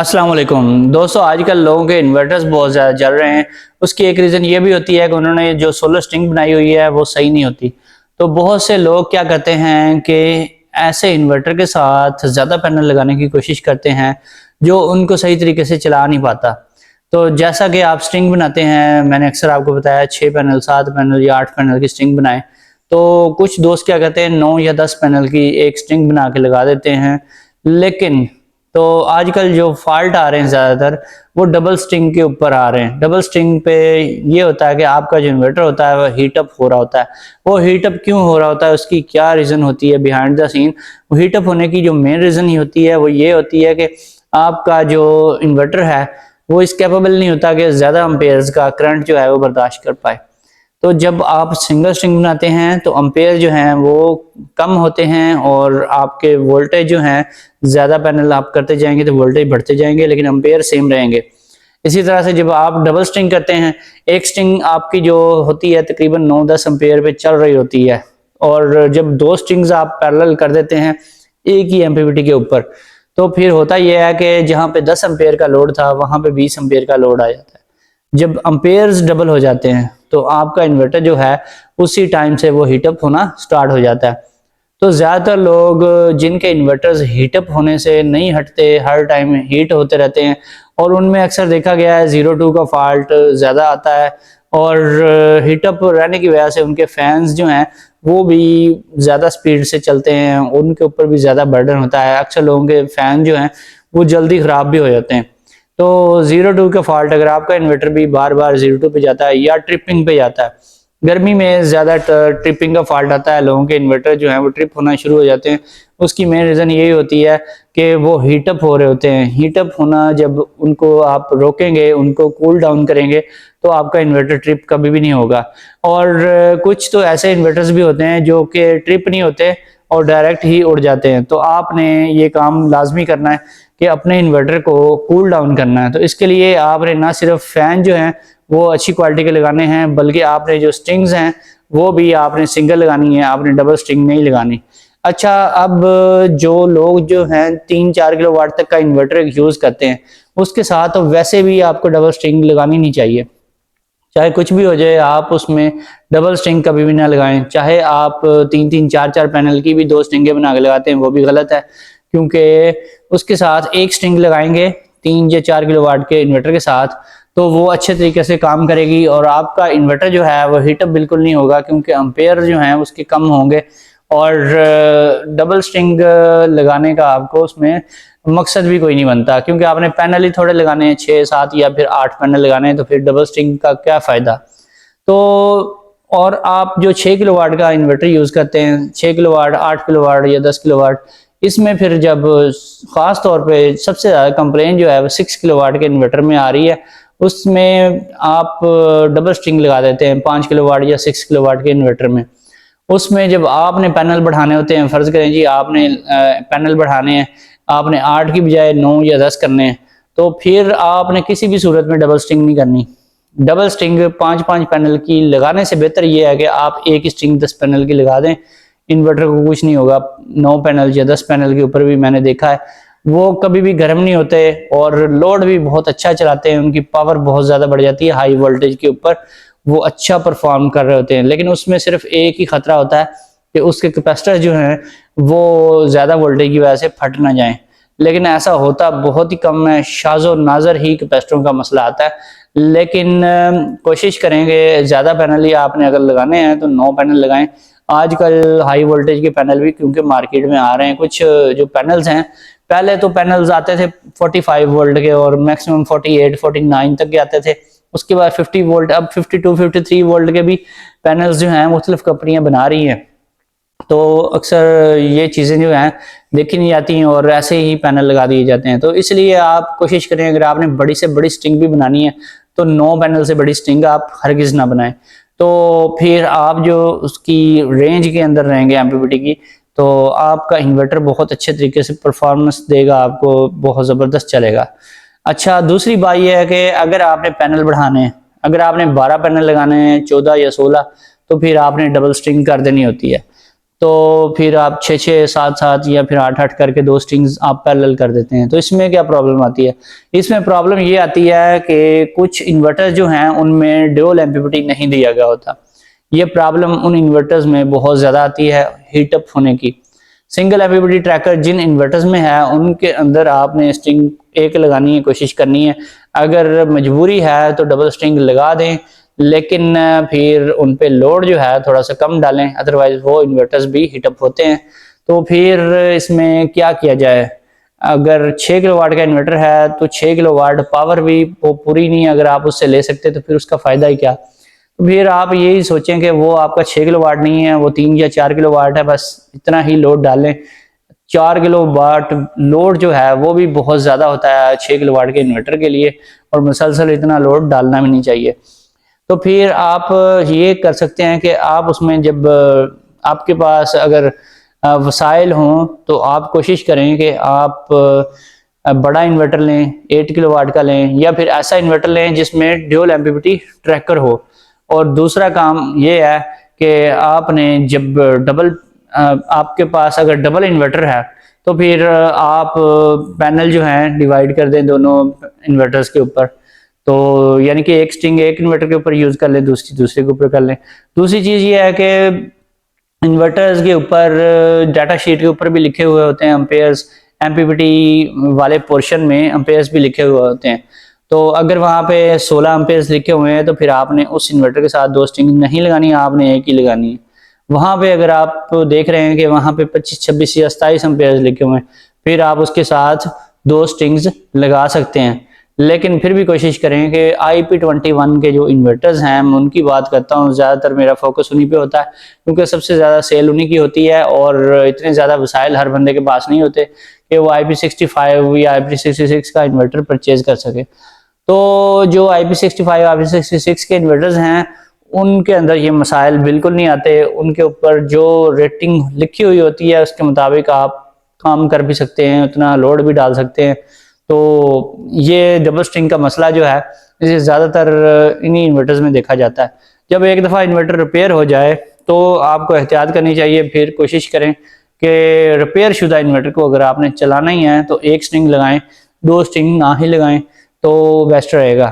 अस्सलाम वालेकुम दोस्तों, आजकल लोगों के इन्वर्टर्स बहुत ज़्यादा चल रहे हैं। उसकी एक रीज़न ये भी होती है कि उन्होंने जो सोलर स्ट्रिंग बनाई हुई है वो सही नहीं होती। तो बहुत से लोग क्या करते हैं कि ऐसे इन्वर्टर के साथ ज़्यादा पैनल लगाने की कोशिश करते हैं जो उनको सही तरीके से चला नहीं पाता। तो जैसा कि आप स्ट्रिंग बनाते हैं, मैंने अक्सर आपको बताया 6 पैनल, 7 पैनल या 8 पैनल की स्ट्रिंग बनाएं। तो कुछ दोस्त क्या करते हैं 9 या 10 पैनल की एक स्ट्रिंग बना के लगा देते हैं। लेकिन तो आजकल जो फॉल्ट आ रहे हैं ज़्यादातर वो डबल स्ट्रिंग के ऊपर आ रहे हैं। डबल स्ट्रिंग पे ये होता है कि आपका जो इन्वर्टर होता है वो हीटअप हो रहा होता है। वो हीटअप क्यों हो रहा होता है, उसकी क्या रीज़न होती है बिहाइंड द सीन। वो हीटअप होने की जो मेन रीज़न ही होती है वो ये होती है कि आपका जो इन्वर्टर है वो इस कैपेबल नहीं होता कि ज़्यादा अम्पेयर्स का करंट जो है वो बर्दाश्त कर पाए। तो जब आप सिंगल स्ट्रिंग बनाते हैं तो अम्पेयर जो हैं वो कम होते हैं और आपके वोल्टेज जो हैं, ज़्यादा पैनल आप करते जाएंगे तो वोल्टेज बढ़ते जाएंगे लेकिन अम्पेयर सेम रहेंगे। इसी तरह से जब आप डबल स्ट्रिंग करते हैं, एक स्ट्रिंग आपकी जो होती है तकरीबन 9-10 अम्पेयर पे चल रही होती है, और जब दो स्ट्रिंग्स आप पैरेलल कर देते हैं एक ही एमपीपीटी के ऊपर, तो फिर होता यह है कि जहाँ पे 10 अम्पेयर का लोड था वहाँ पे 20 अम्पेयर का लोड आ जाता है। जब अम्पेयर्स डबल हो जाते हैं तो आपका इन्वर्टर जो है उसी टाइम से वो हीटअप होना स्टार्ट हो जाता है। तो ज़्यादातर लोग जिनके इन्वर्टर्स हीटअप होने से नहीं हटते, हर टाइम हीट होते रहते हैं, और उनमें अक्सर देखा गया है 0-2 का फॉल्ट ज़्यादा आता है, और हीटअप रहने की वजह से उनके फैंस जो हैं वो भी ज़्यादा स्पीड से चलते हैं, उनके ऊपर भी ज़्यादा बर्डन होता है। अक्सर लोगों के फैन जो हैं वो जल्दी ख़राब भी हो जाते हैं। तो 0-2 का फॉल्ट, अगर आपका इन्वर्टर भी बार बार 0-2 पे जाता है या ट्रिपिंग पे जाता है, गर्मी में ज़्यादा ट्रिपिंग का फॉल्ट आता है, लोगों के इन्वर्टर जो है वो ट्रिप होना शुरू हो जाते हैं। उसकी मेन रीज़न यही होती है कि वो हीटअप हो रहे होते हैं। हीटअप होना, जब उनको आप रोकेंगे, उनको कूल डाउन करेंगे, तो आपका इन्वर्टर ट्रिप कभी भी नहीं होगा। और कुछ तो ऐसे इन्वर्टर्स भी होते हैं जो कि ट्रिप नहीं होते और डायरेक्ट ही उड़ जाते हैं। तो आपने ये काम लाजमी करना है कि अपने इन्वर्टर को कूल डाउन करना है। तो इसके लिए आपने ना सिर्फ फैन जो हैं वो अच्छी क्वालिटी के लगाने हैं, बल्कि आपने जो स्ट्रिंग्स हैं वो भी आपने सिंगल लगानी है, आपने डबल स्ट्रिंग नहीं लगानी। अच्छा, अब जो लोग जो हैं 3-4 किलो वाट तक का इन्वर्टर यूज़ करते हैं, उसके साथ तो वैसे भी आपको डबल स्ट्रिंग लगानी नहीं चाहिए। चाहे कुछ भी हो जाए, आप उसमें डबल स्ट्रिंग कभी भी ना लगाएं। चाहे आप 3-3, 4-4 पैनल की भी 2 स्ट्रिंगें बना के लगाते हैं, वो भी गलत है, क्योंकि उसके साथ एक स्ट्रिंग लगाएंगे 3 या 4 किलो वाट के इन्वर्टर के साथ, तो वो अच्छे तरीके से काम करेगी और आपका इन्वर्टर जो है वो हीटअप बिल्कुल नहीं होगा, क्योंकि अम्पेयर जो हैं उसके कम होंगे। और डबल स्ट्रिंग लगाने का आपको उसमें मकसद भी कोई नहीं बनता, क्योंकि आपने पैनल ही थोड़े लगाने हैं, 6-7 या फिर 8 पैनल लगाने हैं, तो फिर डबल स्ट्रिंग का क्या फ़ायदा। तो और आप जो 6 किलो वाट का इन्वर्टर यूज़ करते हैं, 6 किलो वाट, 8 किलो वाट या 10 किलो वाट, इसमें फिर जब ख़ास तौर पे सबसे ज़्यादा कंप्लेन जो है वो 6 किलो वाट के इन्वर्टर में आ रही है, उसमें आप डबल स्ट्रिंग लगा देते हैं 5 किलो वाट या 6 किलो वाट के इन्वर्टर में। उसमें जब आपने पैनल बढ़ाने होते हैं, फ़र्ज़ करें जी आपने पैनल बढ़ाने हैं, आपने 8 की बजाय 9 या 10 करने हैं, तो फिर आपने किसी भी सूरत में डबल स्ट्रिंग नहीं करनी। डबल स्ट्रिंग 5-5 पैनल की लगाने से बेहतर ये है कि आप एक ही स्ट्रिंग 10 पैनल की लगा दें, इन्वर्टर को कुछ नहीं होगा। 9 पैनल या 10 पैनल के ऊपर भी मैंने देखा है वो कभी भी गर्म नहीं होते और लोड भी बहुत अच्छा चलाते हैं, उनकी पावर बहुत ज़्यादा बढ़ जाती है हाई वोल्टेज के ऊपर, वो अच्छा परफॉर्म कर रहे होते हैं। लेकिन उसमें सिर्फ एक ही खतरा होता है कि उसके कैपेसिटर जो हैं वो ज़्यादा वोल्टेज की वजह से फट ना जाएं, लेकिन ऐसा होता बहुत ही कम है, शाज़ो नाज़र ही कैपेसिटरों का मसला आता है। लेकिन कोशिश करेंगे ज़्यादा पैनल ही आपने अगर लगाने हैं तो 9 पैनल लगाएं। आजकल हाई वोल्टेज के पैनल भी क्योंकि मार्केट में आ रहे हैं, कुछ जो पैनल्स हैं, पहले तो पैनल्स आते थे 45 वोल्ट के और मैक्सिमम 48-49 तक के आते थे। उसके बाद 50 वोल्ट, अब 52-53 वोल्ट के भी पैनल्स जो हैं मुख्तलिफ कंपनियां बना रही हैं। तो अक्सर ये चीज़ें जो हैं देखी नहीं जाती हैं और ऐसे ही पैनल लगा दिए जाते हैं। तो इसलिए आप कोशिश करें, अगर आपने बड़ी से बड़ी स्ट्रिंग भी बनानी है तो 9 पैनल से बड़ी स्ट्रिंग आप हरगिज़ ना बनाएं। तो फिर आप जो उसकी रेंज के अंदर रहेंगे एमपीपीटी की, तो आपका इन्वर्टर बहुत अच्छे तरीके से परफॉर्मेंस देगा, आपको बहुत ज़बरदस्त चलेगा। अच्छा, दूसरी बात यह है कि अगर आपने पैनल बढ़ाने हैं, अगर आपने 12 पैनल लगाने हैं, 14 या 16, तो फिर आपने डबल स्ट्रिंग कर देनी होती है। तो फिर आप 6-6, 7-7 या फिर 8-8 करके 2 स्ट्रिंग्स आप पैरेलल कर देते हैं। तो इसमें क्या प्रॉब्लम आती है? इसमें प्रॉब्लम ये आती है कि कुछ इन्वर्टर जो हैं उनमें ड्यूल एमपीपीटी नहीं दिया गया होता। ये प्रॉब्लम उन इन्वर्टर्स में बहुत ज़्यादा आती है हीट अप होने की। सिंगल एमपीपीटी ट्रैकर जिन इन्वर्टर्स में है उनके अंदर आपने स्ट्रिंग एक लगानी है, कोशिश करनी है। अगर मजबूरी है तो डबल स्ट्रिंग लगा दें, लेकिन फिर उन पे लोड जो है थोड़ा सा कम डालें, अदरवाइज वो इन्वर्टर्स भी हीटअप होते हैं। तो फिर इसमें क्या किया जाए? अगर 6 किलोवाट का इन्वर्टर है तो 6 किलोवाट पावर भी वो पूरी नहीं, अगर आप उससे ले सकते तो फिर उसका फायदा ही क्या? तो फिर आप यही सोचें कि वो आपका 6 किलोवाट नहीं है, वो 3 या 4 किलोवाट है, बस इतना ही लोड डालें। 4 किलोवाट लोड जो है वो भी बहुत ज़्यादा होता है 6 किलोवाट के इन्वर्टर के लिए, और मुसलसल इतना लोड डालना भी नहीं चाहिए। तो फिर आप ये कर सकते हैं कि आप उसमें जब आपके पास अगर वसाइल हों तो आप कोशिश करें कि आप बड़ा इन्वर्टर लें, 8 किलोवाट का लें, या फिर ऐसा इन्वर्टर लें जिसमें ड्यूल एमपीपीटी ट्रैकर हो। और दूसरा काम ये है कि आपने जब आपके पास अगर डबल इन्वर्टर है तो फिर आप पैनल जो है डिवाइड कर दें दोनों इन्वर्टर्स के ऊपर। तो यानी कि एक स्ट्रिंग एक इन्वर्टर के ऊपर यूज कर लें, दूसरी दूसरे के ऊपर कर लें। दूसरी चीज ये है कि इन्वर्टर्स के ऊपर डाटा शीट के ऊपर भी लिखे हुए होते हैं एम्पेयर्स, एमपीपीटी वाले पोर्शन में एम्पेयर्स भी लिखे हुए होते हैं। तो अगर वहाँ पे 16 एम्पेयर्स लिखे हुए हैं तो फिर आपने उस इन्वर्टर के साथ 2 स्ट्रिंग नहीं लगानी, आपने एक ही लगानी है। वहाँ पे अगर आप देख रहे हैं कि वहाँ पे 25, 26 या 27 एम्पेयर्स लिखे हुए हैं, फिर आप उसके साथ 2 स्ट्रिंग्स लगा सकते हैं। लेकिन फिर भी कोशिश करें कि IP21 के जो इन्वर्टर्स हैं, मैं उनकी बात करता हूँ, ज़्यादातर मेरा फोकस उन्हीं पे होता है क्योंकि सबसे ज़्यादा सेल उन्हीं की होती है, और इतने ज़्यादा वसाइल हर बंदे के पास नहीं होते कि वो IP65 या IP66 का इन्वर्टर परचेज कर सके। तो जो IP65, IP66 के इन्वर्टर्स हैं उनके अंदर ये मसाइल बिल्कुल नहीं आते। उनके ऊपर जो रेटिंग लिखी हुई होती है उसके मुताबिक आप काम कर भी सकते हैं, उतना लोड भी डाल सकते हैं। तो ये डबल स्ट्रिंग का मसला जो है इसे ज़्यादातर इन्हीं इन्वर्टर्स में देखा जाता है। जब एक दफ़ा इन्वर्टर रिपेयर हो जाए तो आपको एहतियात करनी चाहिए, फिर कोशिश करें कि रिपेयर शुदा इन्वर्टर को अगर आपने चलाना ही है तो एक स्ट्रिंग लगाएं, 2 स्ट्रिंग ना ही लगाएं तो बेस्ट रहेगा।